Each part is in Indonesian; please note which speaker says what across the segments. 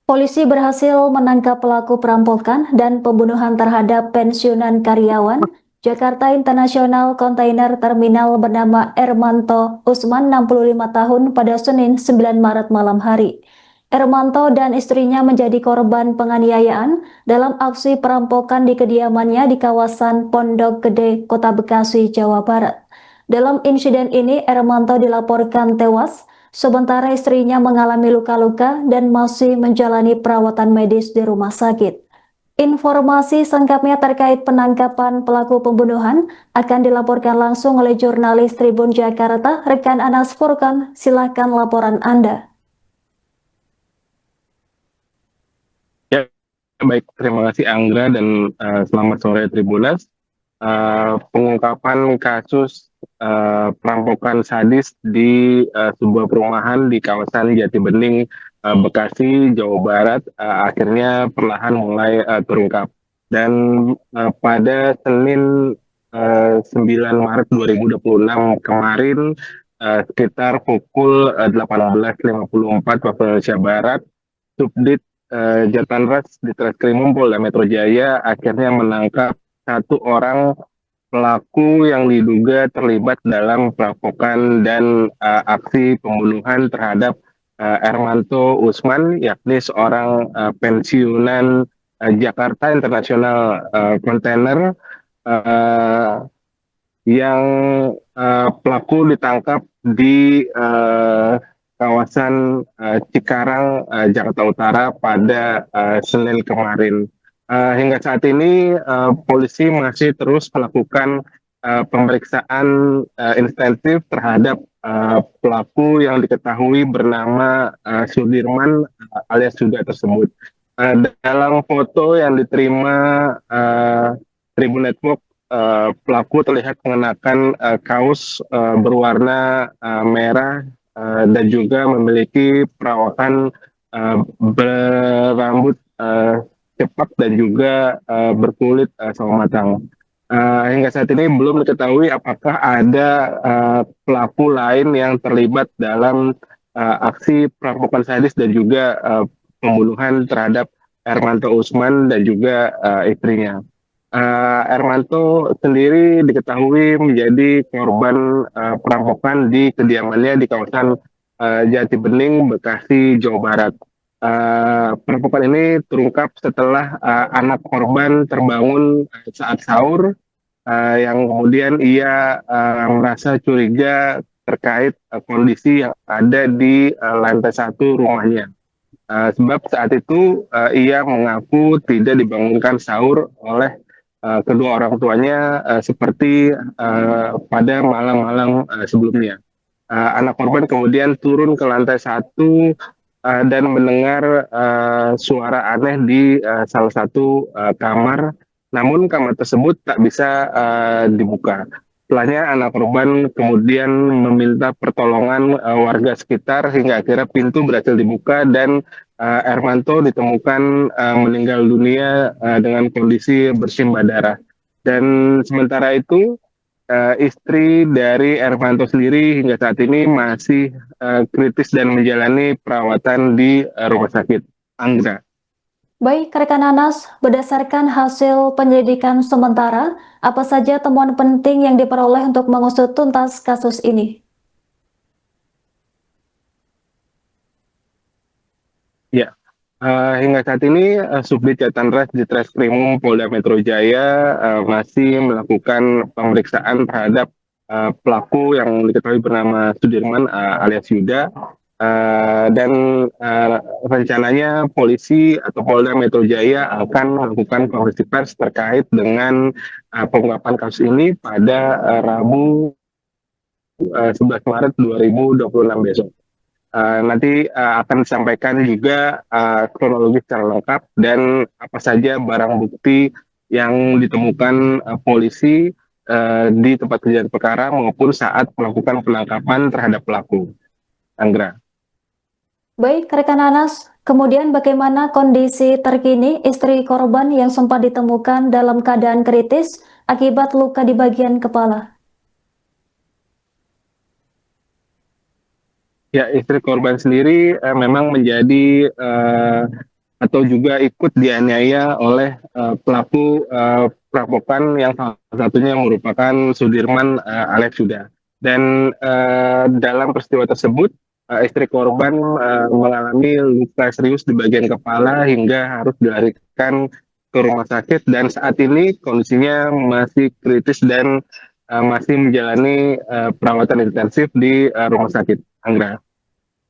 Speaker 1: Polisi berhasil menangkap pelaku perampokan dan pembunuhan terhadap pensiunan karyawan Jakarta International Container Terminal bernama Ermanto Usman 65 tahun pada Senin 9 Maret malam hari. Ermanto dan istrinya menjadi korban penganiayaan dalam aksi perampokan di kediamannya di kawasan Pondok Gede, Kota Bekasi, Jawa Barat. Dalam insiden ini, Ermanto dilaporkan tewas sementara istrinya mengalami luka-luka dan masih menjalani perawatan medis di rumah sakit. Informasi selengkapnya terkait penangkapan pelaku pembunuhan akan dilaporkan langsung oleh jurnalis Tribun Jakarta, rekan Anas Furkan. Silakan laporan Anda.
Speaker 2: Ya, baik. Terima kasih Anggra dan selamat sore Tribunas. Pengungkapan kasus perampokan sadis di sebuah perumahan di kawasan Jati Bening, Bekasi, Jawa Barat, akhirnya perlahan mulai terungkap. Dan pada Senin 9 Maret 2026 kemarin, sekitar pukul 18.54 waktu Indonesia Barat, Subdit Jatanras di Treskrimum Polda Metro Jaya akhirnya menangkap satu orang pelaku yang diduga terlibat dalam perampokan dan aksi pembunuhan terhadap Ermanto Usman, yakni seorang pensiunan Jakarta International Container, uh, yang pelaku ditangkap di kawasan Cikarang, Jakarta Utara pada Senin kemarin. Hingga saat ini polisi masih terus melakukan pemeriksaan intensif terhadap pelaku yang diketahui bernama Sudirman alias Suga tersebut. Dalam foto yang diterima Tribun Network, pelaku terlihat mengenakan kaos berwarna merah dan juga memiliki perawakan berambut cepak dan juga berkulit sawo matang. Hingga saat ini belum diketahui apakah ada pelaku lain yang terlibat dalam aksi perampokan sadis dan juga pembunuhan terhadap Ermanto Usman dan juga istrinya. Ermanto sendiri diketahui menjadi korban perampokan di kediamannya di kawasan Jati Bening, Bekasi, Jawa Barat. Perampokan ini terungkap setelah anak korban terbangun saat sahur, yang kemudian ia merasa curiga terkait kondisi yang ada di lantai satu rumahnya. Sebab saat itu ia mengaku tidak dibangunkan sahur oleh kedua orang tuanya seperti pada malam-malam sebelumnya. Anak korban kemudian turun ke lantai satu dan mendengar suara aneh di salah satu kamar, namun kamar tersebut tak bisa dibuka. Setelahnya anak korban kemudian meminta pertolongan warga sekitar hingga akhirnya pintu berhasil dibuka dan Ermanto ditemukan meninggal dunia dengan kondisi bersimbah darah. Dan sementara itu istri dari Ermanto sendiri hingga saat ini masih kritis dan menjalani perawatan di rumah sakit. Anggra.
Speaker 1: Baik, rekan Anas, berdasarkan hasil penyelidikan sementara, apa saja temuan penting yang diperoleh untuk mengusut tuntas kasus ini?
Speaker 2: Ya, hingga saat ini Subdit Jatanras di Treskrimum Polda Metro Jaya masih melakukan pemeriksaan terhadap pelaku yang diketahui bernama Sudirman alias Yuda. Dan rencananya polisi atau Polda Metro Jaya akan melakukan konferensi pers terkait dengan pengungkapan kasus ini pada Rabu 11 Maret 2026 besok. Nanti akan disampaikan juga kronologi secara lengkap dan apa saja barang bukti yang ditemukan polisi di tempat kejadian perkara maupun saat melakukan penangkapan terhadap pelaku. Anggra.
Speaker 1: Baik, rekan Anas, kemudian bagaimana kondisi terkini istri korban yang sempat ditemukan dalam keadaan kritis akibat luka di bagian kepala?
Speaker 2: Ya, istri korban sendiri memang menjadi atau juga ikut dianiaya oleh pelaku perampokan yang salah satunya merupakan Sudirman Alex Suda. Dan dalam peristiwa tersebut istri korban mengalami luka serius di bagian kepala hingga harus dilarikan ke rumah sakit dan saat ini kondisinya masih kritis dan masih menjalani perawatan intensif di rumah sakit. Anggra.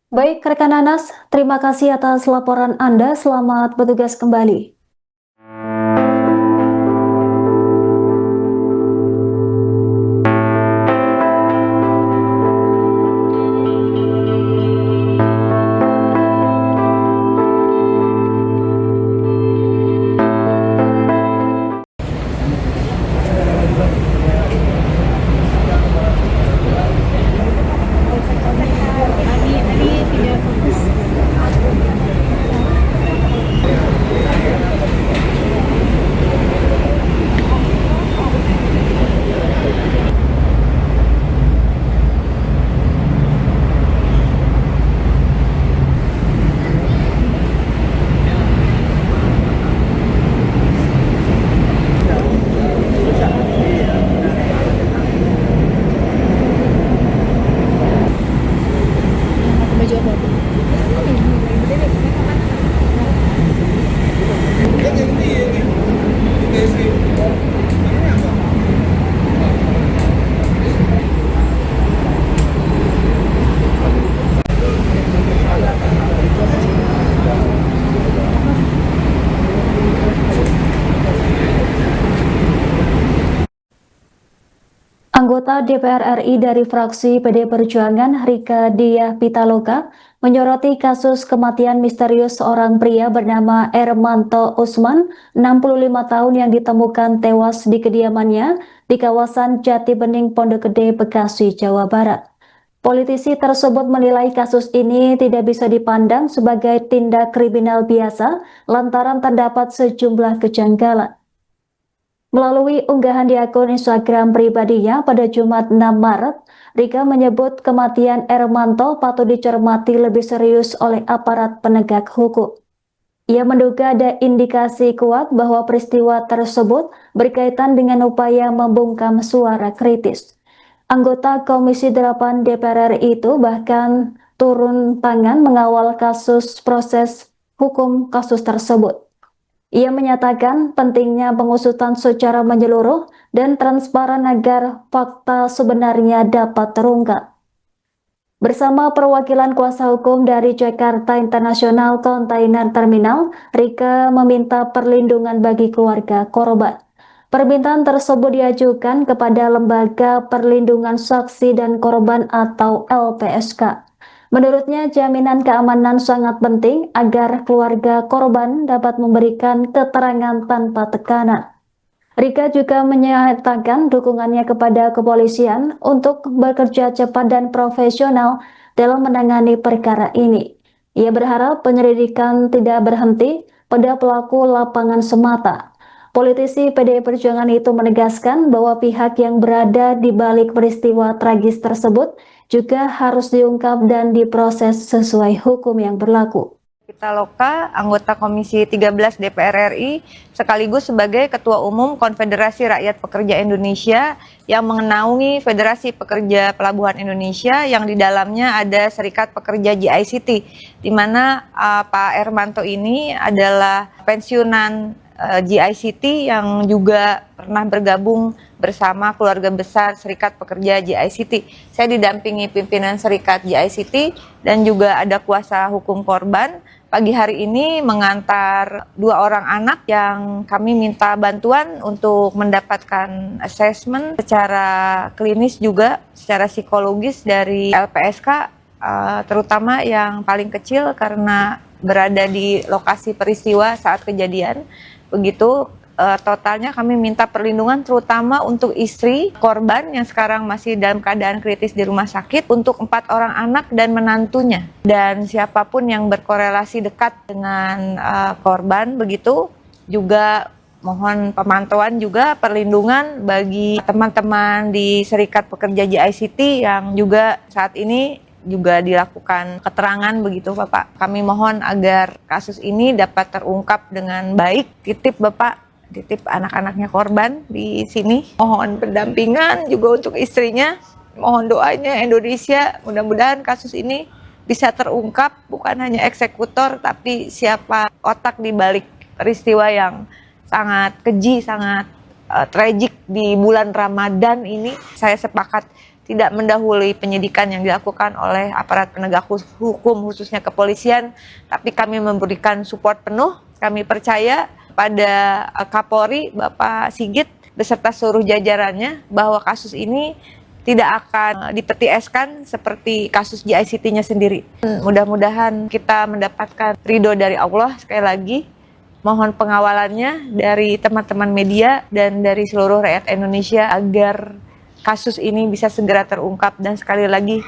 Speaker 1: Baik, rekan Nanas, terima kasih atas laporan Anda. Selamat bertugas kembali. Anggota DPR RI dari fraksi PD Perjuangan Rika Diah Pitaloka menyoroti kasus kematian misterius seorang pria bernama Ermanto Usman, 65 tahun yang ditemukan tewas di kediamannya di kawasan Jati Bening, Pondok Gede, Bekasi, Jawa Barat. Politisi tersebut menilai kasus ini tidak bisa dipandang sebagai tindak kriminal biasa lantaran terdapat sejumlah kejanggalan. Melalui unggahan di akun Instagram pribadinya pada Jumat 6 Maret, Rika menyebut kematian Ermanto patut dicermati lebih serius oleh aparat penegak hukum. Ia menduga ada indikasi kuat bahwa peristiwa tersebut berkaitan dengan upaya membungkam suara kritis. Anggota Komisi 8 DPR RI itu bahkan turun tangan mengawal proses hukum kasus tersebut. Ia menyatakan pentingnya pengusutan secara menyeluruh dan transparan agar fakta sebenarnya dapat terungkap. Bersama perwakilan kuasa hukum dari Jakarta International Container Terminal, Rika meminta perlindungan bagi keluarga korban. Permintaan tersebut diajukan kepada Lembaga Perlindungan Saksi dan Korban atau LPSK. Menurutnya, jaminan keamanan sangat penting agar keluarga korban dapat memberikan keterangan tanpa tekanan. Rika juga menyatakan dukungannya kepada kepolisian untuk bekerja cepat dan profesional dalam menangani perkara ini. Ia berharap penyelidikan tidak berhenti pada pelaku lapangan semata. Politisi PDI Perjuangan itu menegaskan bahwa pihak yang berada di balik peristiwa tragis tersebut juga harus diungkap dan diproses sesuai hukum yang berlaku.
Speaker 3: Pitaloka, anggota Komisi 13 DPR RI, sekaligus sebagai Ketua Umum Konfederasi Rakyat Pekerja Indonesia yang mengenaungi Federasi Pekerja Pelabuhan Indonesia yang di dalamnya ada Serikat Pekerja JICT, di mana Pak Ermanto ini adalah pensiunan JICT yang juga pernah bergabung bersama keluarga besar Serikat Pekerja JICT. Saya didampingi pimpinan Serikat JICT dan juga ada kuasa hukum korban. Pagi hari ini mengantar 2 orang anak yang kami minta bantuan untuk mendapatkan assessment secara klinis juga secara psikologis dari LPSK, terutama yang paling kecil karena berada di lokasi peristiwa saat kejadian. Begitu totalnya kami minta perlindungan terutama untuk istri korban yang sekarang masih dalam keadaan kritis di rumah sakit, untuk 4 orang anak dan menantunya, dan siapapun yang berkorelasi dekat dengan korban. Begitu juga mohon pemantauan juga perlindungan bagi teman-teman di Serikat Pekerja JICT yang juga saat ini juga dilakukan keterangan begitu Bapak. Kami mohon agar kasus ini dapat terungkap dengan baik. Titip Bapak, titip anak-anaknya korban di sini. Mohon pendampingan juga untuk istrinya. Mohon doanya Indonesia, mudah-mudahan kasus ini bisa terungkap, bukan hanya eksekutor tapi siapa otak di balik peristiwa yang sangat keji, sangat tragik di bulan Ramadan ini. Saya sepakat tidak mendahului penyidikan yang dilakukan oleh aparat penegak hukum khususnya kepolisian, tapi kami memberikan support penuh. Kami percaya pada Kapolri Bapak Sigit beserta seluruh jajarannya bahwa kasus ini tidak akan dipeti eskan seperti kasus JICT-nya sendiri. Mudah-mudahan kita mendapatkan ridho dari Allah. Sekali lagi mohon pengawalannya dari teman-teman media dan dari seluruh rakyat Indonesia agar kasus ini bisa segera terungkap. Dan sekali lagi